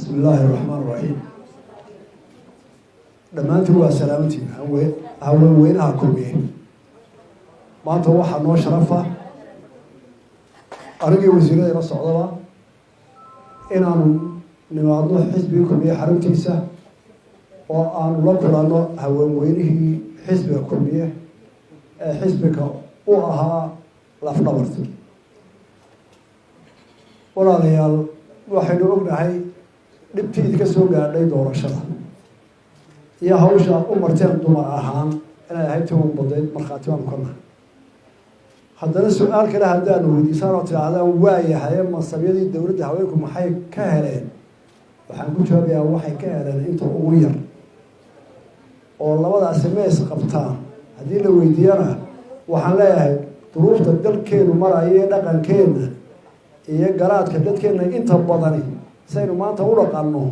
بسم الله الرحمن الرحيم دمانتي waa salaamtii haweenweynaha kulmiye maanta waxa noo sharafa aragii wasiirada la socdaba inaanu nimaadno xisbiga kulmiye xaruntiisa oo aan la kulano haweenweynihii xisbiga kulmiye ee xisbiga u ahaa lafdhabarta walaalayaal waxaynu ognahay dhibtii ka soo gaadhay doorashada iyo hawsha u marteen dumar ahaan inay ahayd tii ugu badnayd markhaati baan ka nahay haddana su-aal kale haddaanu weydiisaan oo tidhaahdaan waa yahay masabyadii dowladda haweenku maxay ka heleen waxaan ku jawaabayaa waxay ka heleen inta ugu yar oo labadaasi mees qabtaan haddii la weydiiyana waxaan leeyahay duruufta dalkeenu maraya iyo dhaqankeena iyo garaadka dadkeena inta badani saynu maanta u dhaqanno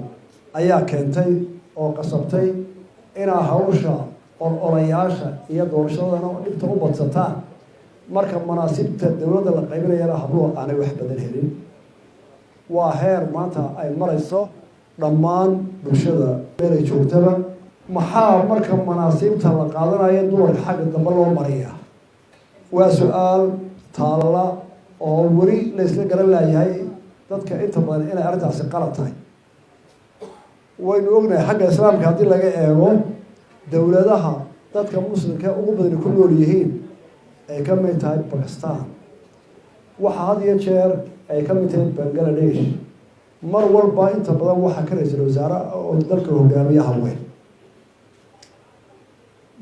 ayaa keentay oo qasabtay inaa hawsha olayaasha iyo doorashadana dhibta u badsataan marka manaasibta dowladda la qaybinayana habluhu aanay wax badan helin waa heer maanta ay marayso dhammaan bulshada meelay joogtaba maxaa marka manaasibta la qaadanayo dumarka xagga dambe loo mariya waa su-aal taalla oo weli la isla garan laayahay dadka inta badan inay arrintaasi qalad tahay waynu ognahay xagga islaamka haddii laga eego dowladaha dadka muslimka ugu badani ku nool yihiin ay ka mid tahay bakistan waxaa had iyo jeer ay ka mid tahay bangladesh mar walba inta badan waxaa ka ra-iisul wasaare oo dalka hogaamiya haween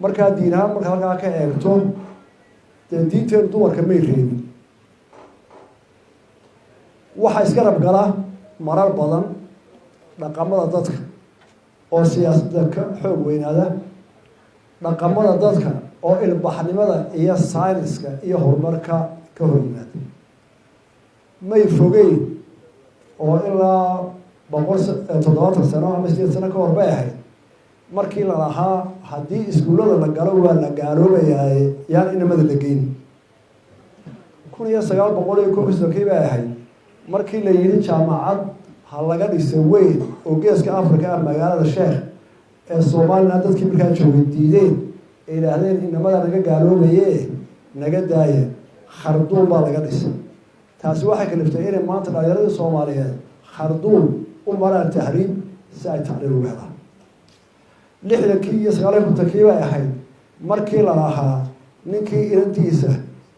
markaa diin ahaan marka halkaa ka eegto dee diinteenu dumarka may reebin waxaa iska rabgala marar badan dhaqamada dadka oo siyaasadda ka xoog weynaada dhaqamada dadka oo ilbaxnimada iyo sayniska iyo horumarka ka hor yimaada may fogeyn oo ilaa 170 sano ama 80 sano ka hor bay ahayd markii la lahaa haddii iskuullada la galo waa la gaaloobayaa yaan inamada la geyn 1990 bay ahayd markii la yidhi jaamacad ha laga dhisay weyn oo geeska africa ah magaalada sheekh ee somalilan dadkii markaa joogay diideen ay yidhaahdeen inamada naga gaaloobaye naga daaya kharduum baa laga dhisay taasi waxay kaliftay inay maanta dhalinyaradii soomaaliyeed kharduum u maraan tahriib si ay tacliil ugu helaan 60kii iyo 90kii bay ahayd markii la lahaa ninkii inantiisa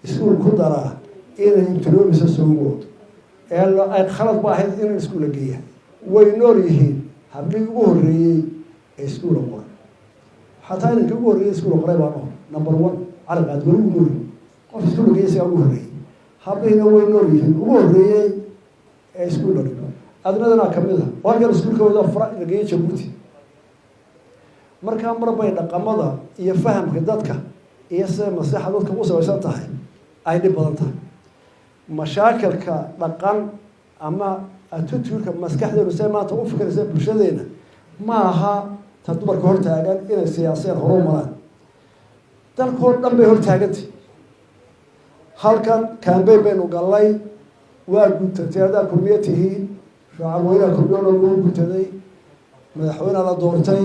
iskuul ku daraa inay ibtiloobisa soogo ay khalad ba ahayd in iskuula geeya way nool yihiin hablii ugu horreeyey ee iskuula qoray xataa inankii ugu horreeyey iskuula qoray baa nool number 1 caraqaad weli ugu nool qof iskuula geeya isagaa ugu horreeyey hablihiina way nool yihiin ugu horreeyey ee iskuula dhigo adnadana ka mid a oo halkan iskuulkooda fara la geeyey jabuuti markaa marbay dhaqamada iyo fahamka dadka iyo sida maslaxa dadka u sabaysan tahay ay dhib badan tahay mashaakilka dhaqan ama attitude-ka maskaxdeenu say maanta u fikiraysa bulshadeena ma aha ta dumarka hortaagan inay siyaaseen horu maraan dalkoo dhan bay hortaagantay halkan kambeyn baynu gallay waa gutatay haddaa kulmiye tihiin shacabweynaha kulmiyoona loo gutaday madaxweynea la doortay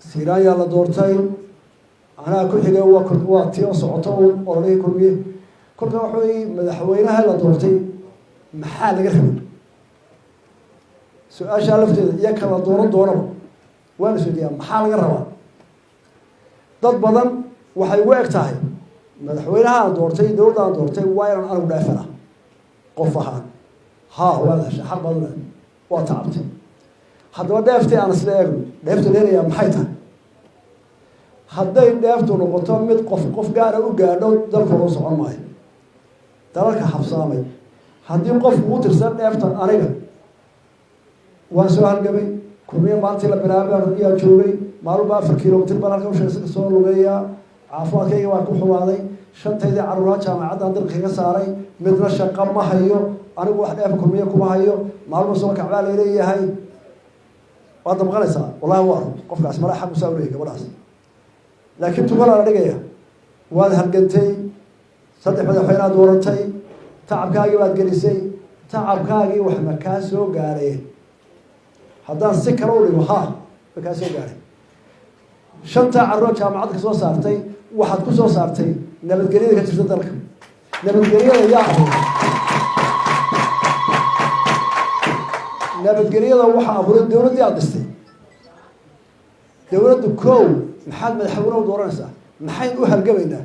siiraanyaa la doortay anaa ku xigay waa tii oo socoto un ololihii kulmiye kolka waxa wey madaxweynaha la doortay maxaa laga rabay su-aashaa lafteeda iyo kala dooran doonaba waa la isweydiiyaa maxaa laga rabaa dad badan waxay ugu eg tahay madaxweynaha aan doortay dowladda aan doortay waa inaan anigu dhaafana qof ahaan haa waa dasha xaq badan waa tacabtay haddaba dheeftay aan isla eegno dheefta leelayaa maxay tahay hadday dheeftu noqoto mid qof gaara u gaadho dalku loo socon maayo dalalka habsaamay haddii qofku u tirsan dheeftan aniga waan soo halgamay kulmiye maalintii la bilaabay ayaa joogay maaluba 4 kilomitir baan halka usheegay soo lugeeyaa caafimaadkayga waa ku xumaaday shantaydii caruuraha jaamacaddan dalka kaga saaray midna shaqo ma hayo anigu wax dheef kulmiye kuma hayo maaluba soo kacbaa leeyahay waad damqanaysaa wallahi waa qofkaas mara xaq u saa u leeyahay gabadhaas laakiin tukala la dhigaya waad halgantay saddex madaxweynaad dooratay tacabkaagii baad gelisay tacabkaagii waxna kaa soo gaareen haddaan si kale u dhigo haa way kaa soo gaadhay shantaa carruur jaamacadda ka soo saartay waxaad ku soo saartay nabadgelyada ka jirta dalka nabadgelyada yaa abuuray nabadgelyada waxaa abuuray dowladdii aada dhistay dowladdu kow maxaad madaxweyne u dooranaysaa maxayn u halgamaynaa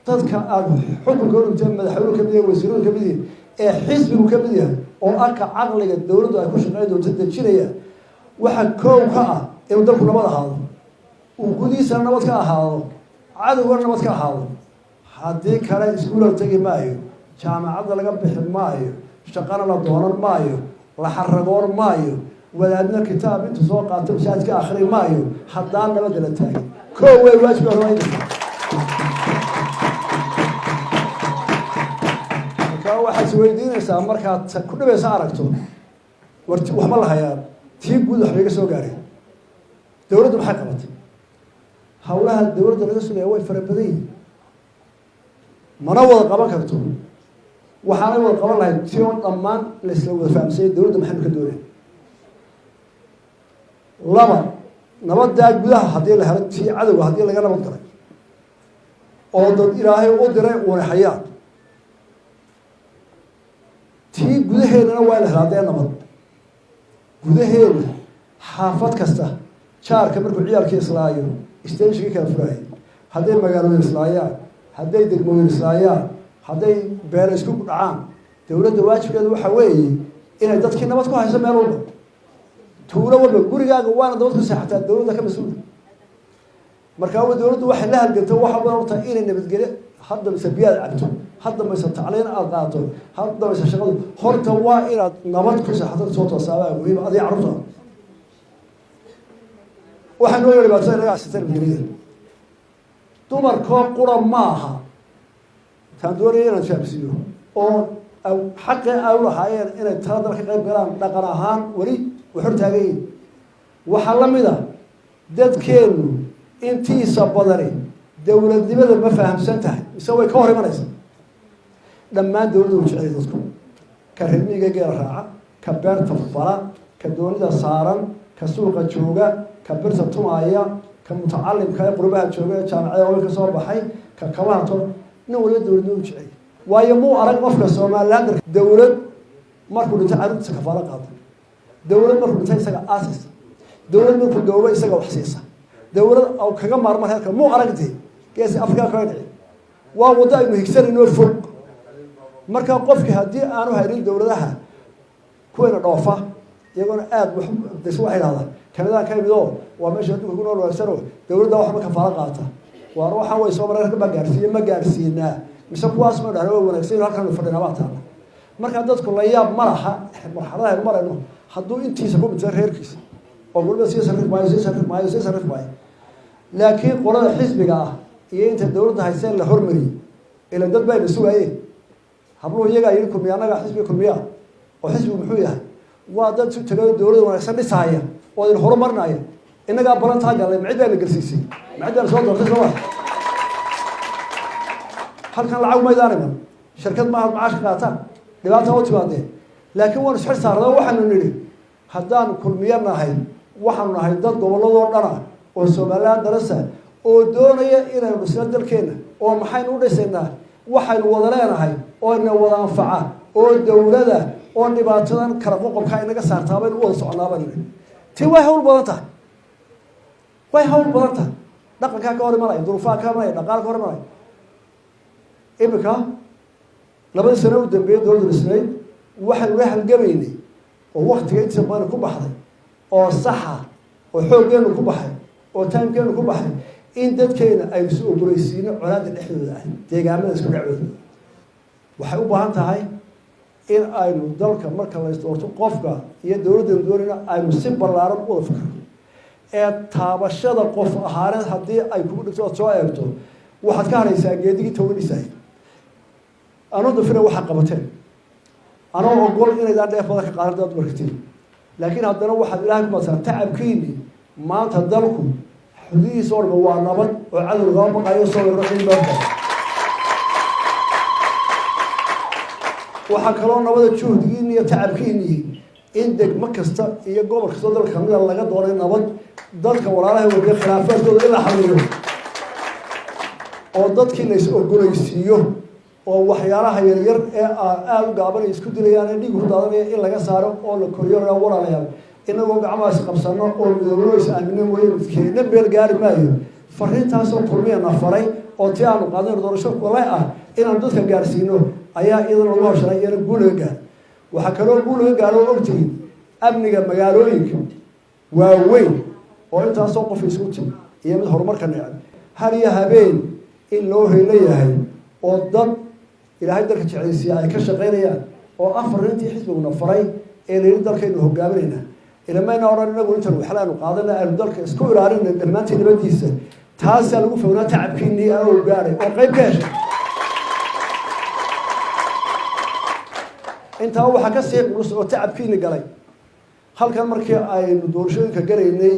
dadka aada xukunka u dhigtay madaxweynuhu ka mid yahay wasiiruhu ka mid yahay ee xisbigu ka mid yahay oo arka caqliga dowladdu ay ku shaqeyn doonto dejinaya waxa kow ka ah inuu dalku nabad ahaado uu gudihiisana nabad ka ahaado cadowgana nabad ka ahaado haddii kale iskuula tegi maayo jaamacadda laga bixi maayo shaqana la doonan maayo la xaragoon maayo wadaadna kitaab intu soo qaato masaajidka akhri maayo haddaan nabadda la taagin kow way waajibka horeynaysa markaa waxaad isweydiinaysaa markaad ku dhibaysa aragto waxma la hayaa tii guud waxbay ka soo gaareen dowladdu maxay qabatay hawlaha dowladda laga sugaya way fara badan yihin mana wada qaban karto waxaanay wada qaban lahayd si oo dhammaan la isla wada fahamsayay dowladda maxaynu ka doonaya laba nabaddaa gudaha haddii la helo tii cadowga haddii laga nabad galay oo dad ilaahay u diray uuna hayaan tii gudaheedana waa la helaa dee nabad gudaheeda xaafad kasta jaarka markuu ciyaalkii islaayo stashigii kala furaayay hadday magaalooyin islaayaan hadday degmooyin islaayaan hadday beelo isku dhacaan dowladda waajibkeeda waxa weeye inay dadkii nabad ku hayso meel walba tuulo walba gurigaaga waana nabad ku seexataa dowladda ka mas-uula markaa dowladdu waxay la halgantay waxa badan tahay inay nabadgelyo hadda mise biyaad cabto hadda mayse tacliin aada qaato hadda mayse shaqadu horta waa inaad nabad ku seexato soo toosaabaa muhiim adiga carruurta waxaa noo dhibaatada inaga asitay nabadgelyada dumarkoo qura maaha taan doonaya inaan fahamsiiyo oo xaqii ay u lahaayeen inay tala dal ka qayb galaan dhaqan ahaan weli waxor taagan yihin waxaa la mid a dadkeenu intiisa badani dowladnimada ma fahamsan tahay mise way ka hor imanaysa dhammaan dowladda u jeceliya dadku ka rilmiga geela raaca ka beerta fala ka doonida saaran ka suuqa jooga ka birta tumaaya ka mutacalimka ee qurbaha jooga ee jaamacada way ka soo baxay ka kabaha to nin waliba dowladnimo u jeceliya waayo muu arag qofka somaliland dowlad markuu dhintay carruurtiisa kafaalo qaada dowlad markuu dhintay isaga aasis dowlad markuu gawbo isaga wax siisa dowlad au kaga maarman heerka muu aragtay geesi afrika kaga dhici waa waddo aynu higsanayno fog marka qofkii haddii aanu haynin dowladaha kuweena dhoofa iyagoona aada waxay idhahdaan kanadaan ka imid oo waa meesha adduunka ku nool wanaagsanoo dowladda waxba kafaalo qaata waar waxaa way soo mareerka ma gaarsiiye ma gaarsiinaa mise kuwaas ma dhahna waa wanaagsan halkan fadhinaa baa taala markaa dadku la yaab ma laha marxaladaha aynu marayno hadduu intiisa ku midsan reerkiisa oo waliba sii sarrif maayo laakiin qolada xisbiga ah iyo inta dowladda hayseen la hormariyey ila dad bayna sugaayeen habluhu iyagaa yidhi kulmiya annaga xisbiga kulmiya oo xisbigu muxuu yahay waa dad su tagayo dowladda wanaagsan dhisaaya oo idin horumarinaya innagaa balantaa gallay macid baa la gelsiisay macid baa la soo doortay sooma halkan lacag maydaan iman shirkad maaha macaash ka qaataan dhibaata u timaadeen laakiin waanu isxir saarnaa waxaanu nidhi haddaan kulmiyo nahay waxaanu nahay dad gobolladoo dhana oo somaliland darasa oo doonaya inaynu dhisno dalkeenna oo maxaynu u dhisaynaa waxaynu wada leenahay oo ina wada anfaca oo dowlada oo dhibaatadan kala qoqobkaa inaga saartaa baynu u wada soconaaban tii way hawl badan tahay dhaqankaa ka hor imanaya duruufaha ka imanaya dhaqaal ka hor imanaya iminka labadii sano u dambeeyay dowladda dhisnayd waxaynu la halgamaynay oo waktiga intiisa badan ku baxday oo saxa oo xooggeenu ku baxay oo taamkeenu ku baxay in dadkeena aynu si ogoleysiino colaadda dhexdooda ah deegaamada isku dhacdooda waxay u baahan tahay in aynu dalka marka la isdoorto qofka iyo dowladdeenu doonayna aynu si ballaaran u wada fikirno ee taabashada qof ahaaneed haddii ay kugu dhigto ood soo eegto waxaad ka hadhaysaa geedigii tooganisahay anuu dafina waxaa qabateen anoo ogol inaydaan dheef badan ka qaadan dad markatiin laakiin haddana waxaad ilaahay ku madsaa tacabkiini maanta dalku xudihiisa oo dhan waa nabad oo cadow lagama baqayo soo weeraro cilmiga waxaa kaloo nabada juhdigiini iyo tacabkiini in degmo kasta iyo gobol kastoo dalka kamida laga doonay nabad dadka walaalaha wadiya khilaafaadkooda in la xaliyo oo dadkii la is ogolaysiiyo oo waxyaalaha yaryar ee aada u gaaban ay isku dilayaan ee dhiig ku daadanaya in laga saaro oo la koriyo walaalayaal inagoo gacmahaas qabsano oo midoobno is aamino mooye midkeena meel gaari maayo fariintaasoo kulmiyana faray oo ti aanu qaadayno doorasho walaay ah inaanu dadka gaarsiino ayaa iyadana lagu horsharay iyana guul laga gaaro waxaa kaloo guul laga gaaro oo ogtihiin amniga magaalooyinka waaweyn oo intaasoo qof isku timi iyo mid horumarka necab har iyo habeen in loo helo yahay oo dad ilaahay dalka jeclaysiiya ay ka shaqaynayaan oo afarintii xisbiguna faray ee layidhi dalkaynu hogaaminaynaa ilamayna odhan inagu intan waxlaanu qaadana aanu dalka isku ilaalina dhammaantii nabadiisa taasaa lagu fognaa tacabkiinii oo gaaray oo qayb ka heshay intaa waxaa ka sii culus oo tacabkiini galay halkan markii aynu doorashooyinka galaynay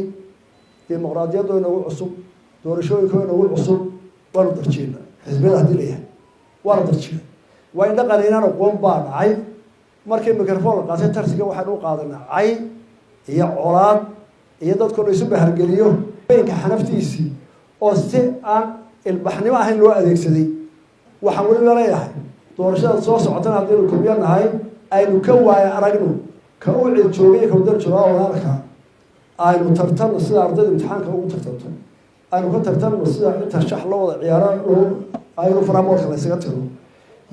dimuqraadiyadoo inagu cusub doorashooyinka inagu cusub waanu darjeena xisbiyada haddii layahay waana darjeena waa in dhaqan inaan aqoon baa dhacay markii microphone la qaatay tarsiga waxaan u qaadanaa cay iyo colaad iyo dadkoo la isu bahargeliyo beenka xanaftiisii oo si aan ilbaxnimo ahayn loo adeegsaday waxaan weliba leeyahay doorashada soo socotana haddaynu kulmiyo nahay aynu ka waaya aragno ka u cid joogay ka wadar joogaa walaalka aynu tartanno sida ardayda imtixaanka ugu tartanto aynu ka tartanno sida inta shax la wada ciyaaro aynu faramoodka la isaga tiro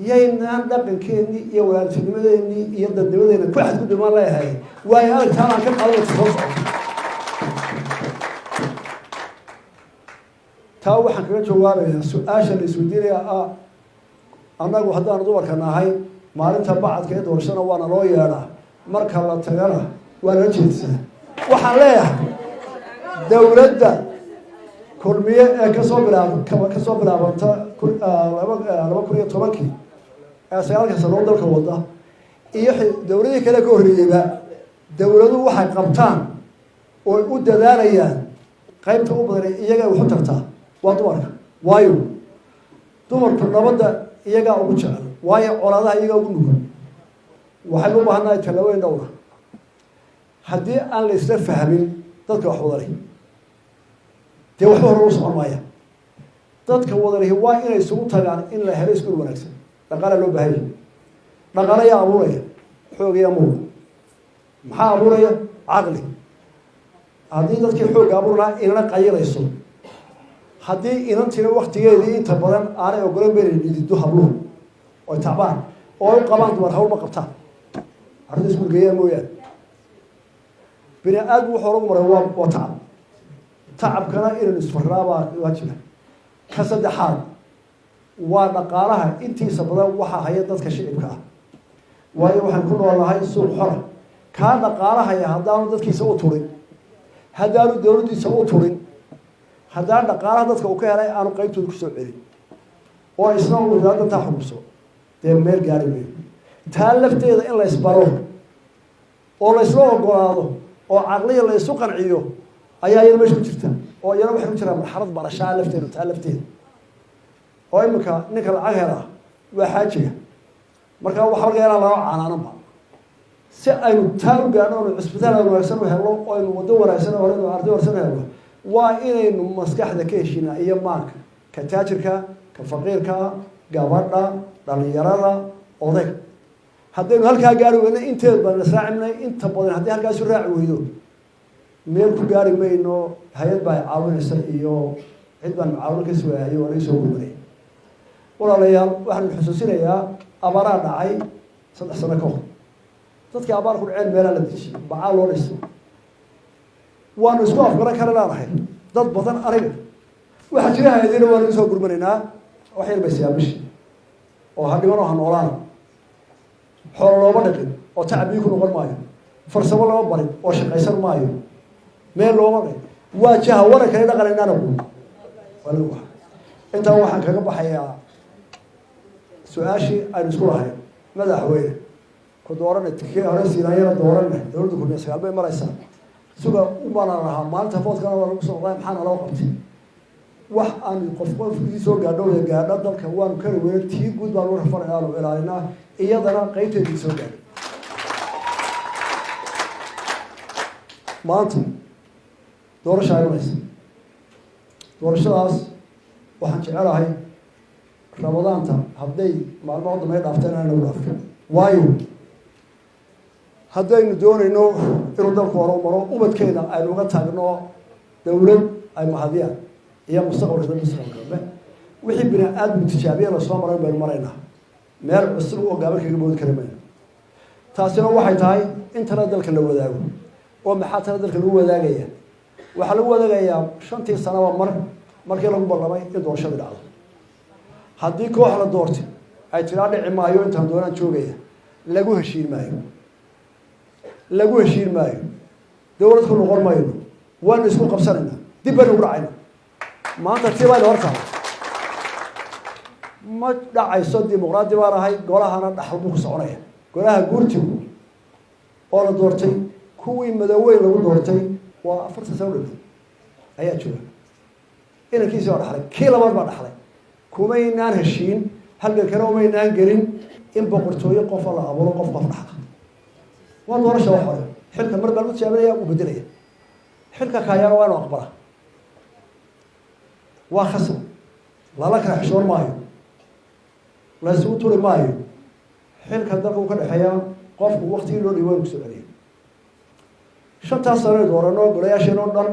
yaynaan dhaqankeennii iyo walaaltinimadeennii iyo dadnimadeena ku xadgudubaan leeyahay waayo aragtaan aan ka qaadana soo socoto taa waxaan kaga jawaabayaa su-aasha la isweydiinayaa annagu haddaanu dumarka nahay maalinta bacadka ee doorashana waana loo yeedhaa marka la tagana waa la jeedsaa waxaan leeyahay dowladda kulmiye ee kasoo bilaabanta 2010 ee 9 sano dalka wada iyo dowladihii kale ka horreeyayba dowladuhu waxay qabtaan oo u dadaalayaan qaybta u badan iyaga wax u tartaa waa dumarka waayo dumarku nabadda iyaga ugu jecel waayo colaadaha iyaga ugu nugul waxay u baahannahay talaweyn dhowra haddii aan la isla fahmin dadka wax wadanay dee waxba hore u socon maaya dadka wadanahi waa inay isugu tagaan in la helo iskuul wanaagsan dhaqaala loo baahan yahay dhaqaala yaa abuuraya xoog yaa muruq maxaa abuuraya caqli haddii dadkii xoogga abuur lahaa inana qayilayso haddii inantina waktigeedii inta badan aanay ogolan beenay dhidido habluhu oy tacbaan oo u qabaan dumar hawlma qabtaan arrinta iskuul geeyaa mooyaane bini aadmu wuxuu lagu maray waa tacab tacabkana inaynu isfarraabaa waajiba ka saddexaad waa dhaqaalaha intiisa badan waxaa haya dadka shicibka ah waayo waxaan ku noolahay suuq xora kaa dhaqaalahaya haddaanu dadkiisa u turin haddaanu dowladdiisa u turin haddaan dhaqaalaha dadka uu ka helay aanu qaybtooda kusoo celin oo isna uu dantaa xubso dee meel gaari mayo taa lafteeda in la isbaro oo la isla ogolaado oo caqliya la isu qanciyo ayaa iyana meesha ku jirta oo iyana waxay ku jiraan marxalad barashaa lafteeda taa lafteeda oo iminka ninka lacag helaa waa xaajiga markaa waxa laga helaa laba canaananba si aynu taa u gaadho onu cisbitaal wanaagsan u helno oo aynu waddo wanaagsan oo aynu arday wanaagsan u helno waa inaynu maskaxda ka heshinaa iyo maanka ka taajirka ka faqiirka gabadha dhalinyarada oday haddaynu halkaa gaari weyno inteed baan israacimnay inta badan haddii halkaasu raaci weydo meel ku gaari mayno hay-ad baa caawinaysa iyo cid baan mucaawin ka sugaayay waa laga soo gurmaday walaalayaal waxaan xusuusinayaa abaaraa dhacay 3 sano ka hor dadkii abaar ku dhaceen meelaa la dejiyay bacaa loo dhisay waanu isku afgaran kara leedahay dad badan aniga waxaa jira hay-adina waa lagu soo gurmanaynaa wax yar bay siyaabishi oo ha dhiman oo ha noolaan xoolo looma dhaqin oo tacbiyi ku noqon maayo farsamo lama barin oo shaqaysan maayo meel looma qay waa jaha wara kale dhaqanaynaana ku walaal waxa intaa waxaan kaga baxayaa su-aashii aynu isku lahayn madaxweyne ku dooranay tikee hore siinaayana dooranay dowladda kun iyo 9 bay maraysaa suga u baanan lahaa maalinta foodkana waa lagu soo qoray maxaana loo qabtay wax aan qofkii soo gaadho dalka waanu kala weyn tii guud baan u rafanaa oo ilaalinaa iyadana qaybteedii soo gaadhay maanta doorasha ay imanaysa doorashadaas waxaan jecelahay ramadaanta hadday maalmaha u dambeeya dhaafteen aan lagu dhaafin waayo haddaynu doonayno inuu dalku horumaro ubadkeena aynu uga taagno dawlad ay mahadiyaan iyo mustaqbalka dambe wixii bini aadam tijaabiya la soo maray baynu maraynaa meel cusub oo gaaban kaga boodi kara mayno taasina waxay tahay in tala dalka la wadaago oo maxaa tala dalka lagu wadaagaya waxaa lagu wadaagayaa 5 sano markii lagu ballamay in doorashada dhacdo haddii koox la doortay ay tiraa dhici maayo intaan doonaan joogaya lagu heshiin maayo dawlad ku noqon mayno waan isku qabsanayna dib baan ugu dhacayna maanta tibaa horta ma dhacayso dimuqraadi baan ahay golahana dhaxal buu ku soconaya golaha guurtigu oo la doortay kuwii madaweyn lagu doortay waa 4 sano ayaa jooga inankiisa waa dhaxlay kii labaad baa dhaxlay kumaynaan heshiin halka kale umaynaan gelin in boqortooyo qof la abuuro qof dhaxla waa doorasho wax hore xilka mar baa mutaabanaya u bedelaya xilka kaayaan waa aqbala waa khasab la kala xishoon maayo la soo tuli maayo xilka dalku ka dhaxeeya qofku waqtigii loo dhiibo soo celiyo 5 sano doorano golayaasheena oo dhan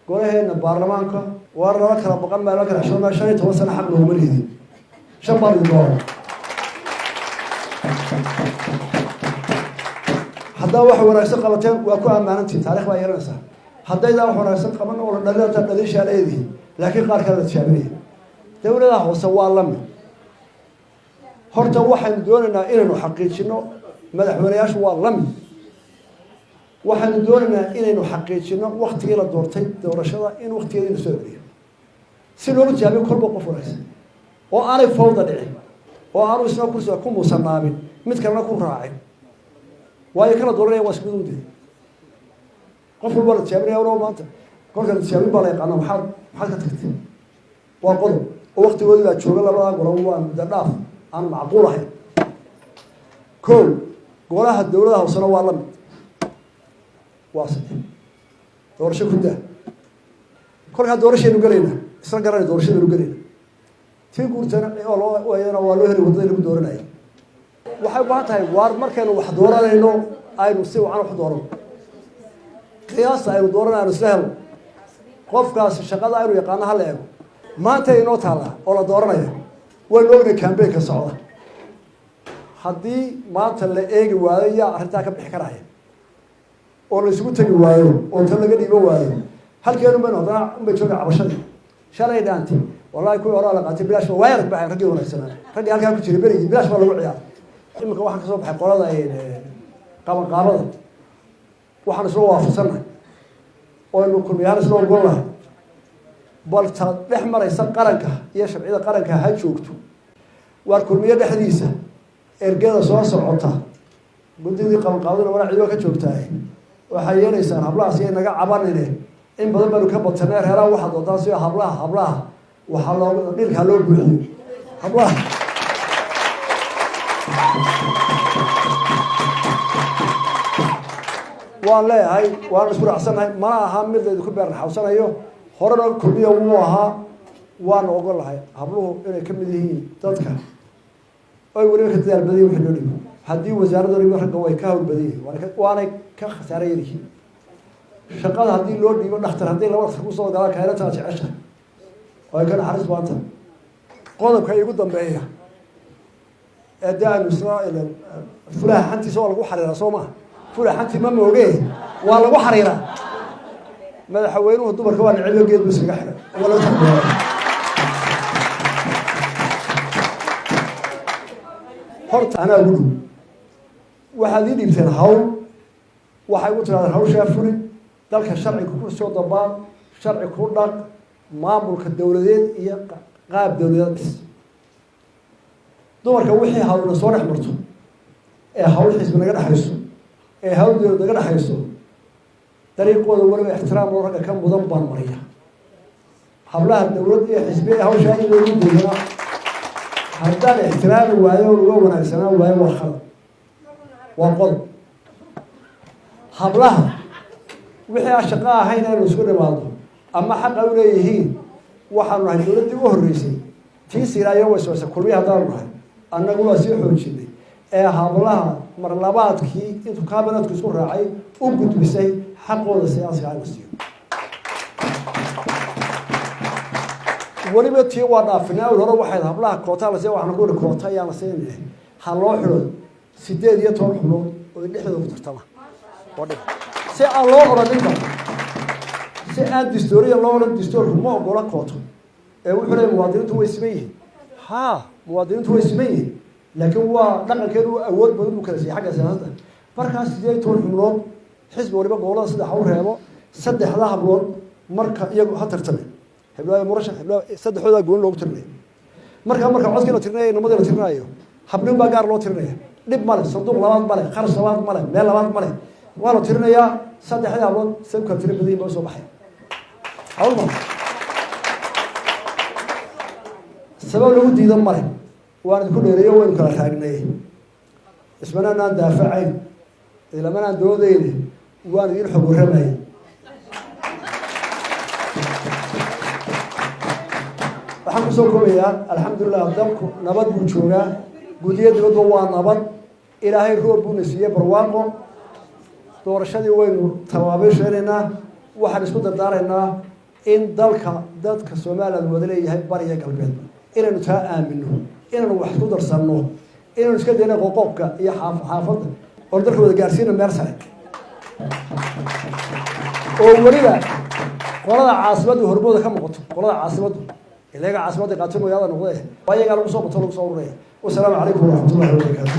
golaheena baarlamaanka waa la kala baqan ma la kala xishoon 15 sano xaq loo maleeyay shabab doon hadda wax wanaagsan qabateen waa ku amaanantii taariikh baa yeelanaysa haddayda wax wanaagsan qaban oo dhalinta dhalishaaleedii laakiin qaar kale tijaabinaya dawladda hoose waa lamid horta waxaan doonaynaa inaynu xaqiijino madaxweynayaashu waa lamid waxaan doonaynaa inaynu xaqiijino waqtigii la doortay doorashada in waqtigeedii soo celiyo si loo jaabiyo kolba qof wanaagsan oo aanay fawda dhicin oo aanu isna kursiga ku muusanaabin mid kalena ku raacin waayo kala dooranaya waa isku mid qof walba la tijaabinaya oo maanta kolka la tijaabin baa la yaqaano maxaad ka tagtay waa qodob oo waqtigoodii baa jooga labada golaw waa muddo dhaaf aan macquul ahayn كل قولها الدولة وصلوا والله واصل دورش كده كل هذا دورش ينقلنا إسرائيل قرر دورش ينقلنا تقول تنا والله ويانا والله هني وضعنا بدورنا وحب بعتها وار مركنا واحد دورنا إنه أي نسوي عن واحد دورنا قياس أي دورنا نسلهم قف كاس الشغال أيرو يقانا هلا ما تينو تلا ولا دورنا ولوجنا كان بيك الصعود haddii maanta la eegi waayo yaa arrintaa ka bixi karaya oo la isugu tagi waayo oo tan laga dhiibo waayo halkeenu baan haddana unbay jooga cabashadii shalay dhaantay wallahi kuwii hore la qaatay bilaash waa yarag baxay raggii wanaagsanaa raggii halkaa ku jiray berigii bilaash baa lagu ciyaar iminka waxaan ka soo baxay qolada qabanqaabada waxaan isla waafaqsannahay oo inu kulmiyahaan isla ogolnahay bal taad dhex maraysa qaranka iyo sharciyada qaranka ha joogto waar kulmiyo dhexdiisa ergada soo socota gudidii qabanqaabadana wala ciido ka joogtaay waxay yeelaysaan hablahaas ay naga cabanine in badan baa ka badsanay reeraha waxa doontaa si hablaha waxa loo dhilka loo buuxiyo hablaha waan leeyahay waan isku raacsanahay ma aha mid ay ku beeran xawsanayo horena kulmiyo uu ahaa waan ogolahay habluhu inay ka mid yihiin dadka أي ولي كتير بديه وحلولي هدي وزارة الربا رجوا يكهر بديه وأنا كخسارة يريه شغال هدي لود يقول نختار هدي لو خمسة وقال كهرة تاج عشرة وكان حارس باطن قادم كي يقول ضمبيه أداء إسرائيل فلا حنتي سوى لو حريرة صومه فلا حنتي ما موجيه ولا لو حريرة ما حوينه الدبر كمان علو جيد بس كحرة ولا horta ana ugu waxa diin ibteen hawl waxay u tiraahdaa hawsha fulin dalka sharci ku soo dabaan sharci ku dhaq maamulka dawladeed iyo qaab dawladeed dumarka wixii hawlna soo dhex marto ee hawl xisbi naga dhaxayso ee hawl dawlad naga dhaxayso dariiqooda waliba ixtiraam loo raga ka mudan baan mariya hablaha dawladda iyo xisbiga hawsha ay loo diidaa haddaan ixtiraami waayo uga wanaagsanaan waayo waa khalad waa qodob hablaha wixii shaqo ahayn inuu isku dhimaado ama xaq u leeyihiin waxaanu nahay dowladdii u horreysay tii siraayo waswasa kulmiye haddaanu nahay annagu waa sii xoojinay ee hablaha mar labaadkii intuu kaabinadku isku raacay u gudbisay xaqooda siyaasiga ay siiyo weliba tii waa dhaafinaa hore waxay hablaha koota la siiyay waxaan ku yiri koota ayaa la siinay ha loo xiro 8 xubnood oo dhexdooda ku tartama wadada si aan loo oradinba si aan distooriya loo oran distoorku ma ogola kooto ee wuxuu leeyahay muwaadiniintu way simeeyeen muwaadiniintu way simeeyeen laakiin waa dhaqankeedu awood badan u kala siiyay xagga siyaasadda markaas 8 xubnood xisbi waliba gobolada saddex u reebo saddexda hablood marka iyagu ha tartameen heblaha murashax heblaha saddexdooda goon loogu tirnay marka codka la tirnay nimadii la tirnayo habnin baa gaar loo tirnay dhib male sanduuq labaad male kharash labaad male meel labaad male waa la tirnayaa saddexda hablood sabka tir badan baa soo baxay hawlma sabab lagu diidan male waan ku dheereeyo waan kala raagnay ismanana daafacayn ilamana doodayne waan idin xog waramay waxaan kusoo koobayaa alxamdulilah dalku nabad buu joogaa gudiyadooda waa nabad ilaahay roob buu nasiiyey barwaaqo doorashadii waynu tawaabisheynaa waxaan isku dardaaraynaa in dadka Soomaaliland wada leeyahay bariga galbeed inaynu taa aamino inaynu wax ku darsanno inaynu iska dayno qoqobka iyo xaafadda oo dalka wada gaarsiino meel sare oo waliba qolada caasimadu hormooda ka muuqato qolada caasimadu ilaga caasimada qaatay magaalada noqday ayaga lagu soo bato lagu soo ururay والسلام عليكم ورحمة الله وبركاته